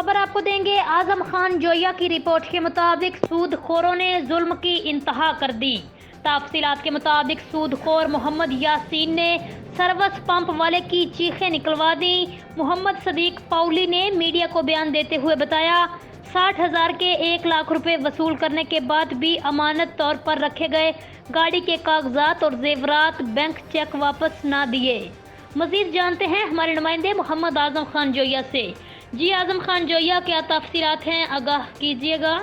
खबर आपको देंगे। आजम खान जोया की रिपोर्ट के मुताबिक सूदखोरों ने जुल्म की इंतहा कर दी। तफसीलात के मुताबिक सूदखोर मोहम्मद यासीन ने सर्विस पंप वाले की चीखें निकलवा दी। मोहम्मद सदीक पौली ने मीडिया को बयान देते हुए बताया, 60,000 के 1 लाख रुपए वसूल करने के बाद भी अमानत तौर पर रखे गए गाड़ी के कागजात और जेवरात, बैंक चेक वापस ना दिए। मजीद जानते हैं हमारे नुमाइंदे मोहम्मद आजम खान जोया से। जी आजम खान जोया, क्या तफसीलात हैं, आगाह कीजिएगा।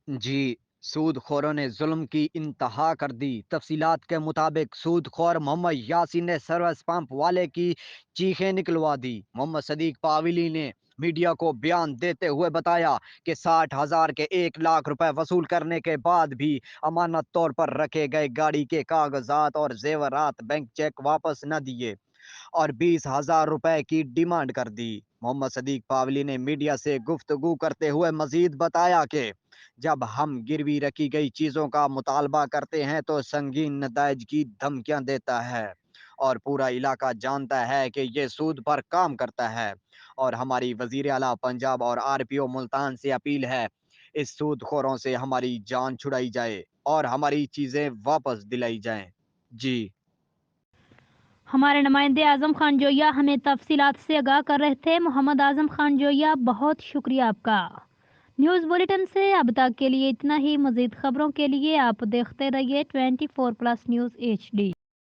जी, सूदखोरों ने जुल्म की इंतहा कर दी। तफसीलात के मुताबिक सूदखोर मोहम्मद यासीन ने सर्विस पंप वाले की चीखें निकलवा दी। मोहम्मद सदीक पावली ने मीडिया को बयान देते हुए बताया कि 60,000 के 1 लाख रुपए वसूल करने के बाद भी अमानत तौर पर रखे गए गाड़ी के कागजात और जेवरात, बैंक चेक वापस न दिए और 20,000 रुपए की डिमांड कर दी। मोहम्मद सदीक पावली ने मीडिया से गुफ्तगू करते हुए मजीद बताया कि जब हम गिरवी रखी गई चीजों का मुतालबा करते हैं तो संगीन नताइज की धमकियां देता है और पूरा इलाका जानता है कि ये सूद पर काम करता है। और हमारी वजीर आला पंजाब और आरपीओ मुल्तान से अपील है, इस सूदखोरों से हमारी जान छुड़ाई जाए और हमारी चीजें वापस दिलाई जाएं। जी। हमारे नुमाइंदे आजम खान जोया हमें तफसीलात से आगाह कर रहे थे। मोहम्मद आजम खान जोया, बहुत शुक्रिया आपका। न्यूज़ बुलेटिन से अब तक के लिए इतना ही। मजीद खबरों के लिए आप देखते रहिए 24+ न्यूज़ HD।